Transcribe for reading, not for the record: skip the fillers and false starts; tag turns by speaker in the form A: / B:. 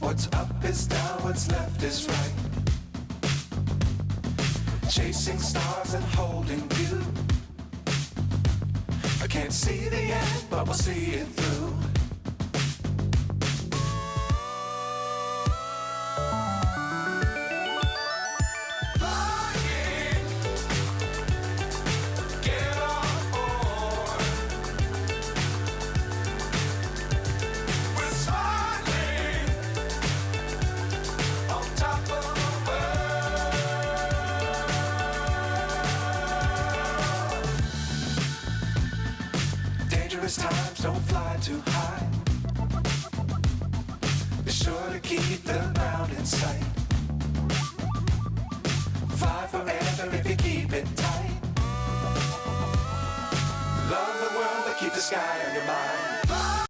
A: What's up is down, what's left is right. Chasing stars and holding you. I can't see the end, but we'll see it through. Times don't fly too high. Be sure to keep the ground in sight. Fly forever if you keep it tight. Love the world, but keep the sky on your mind.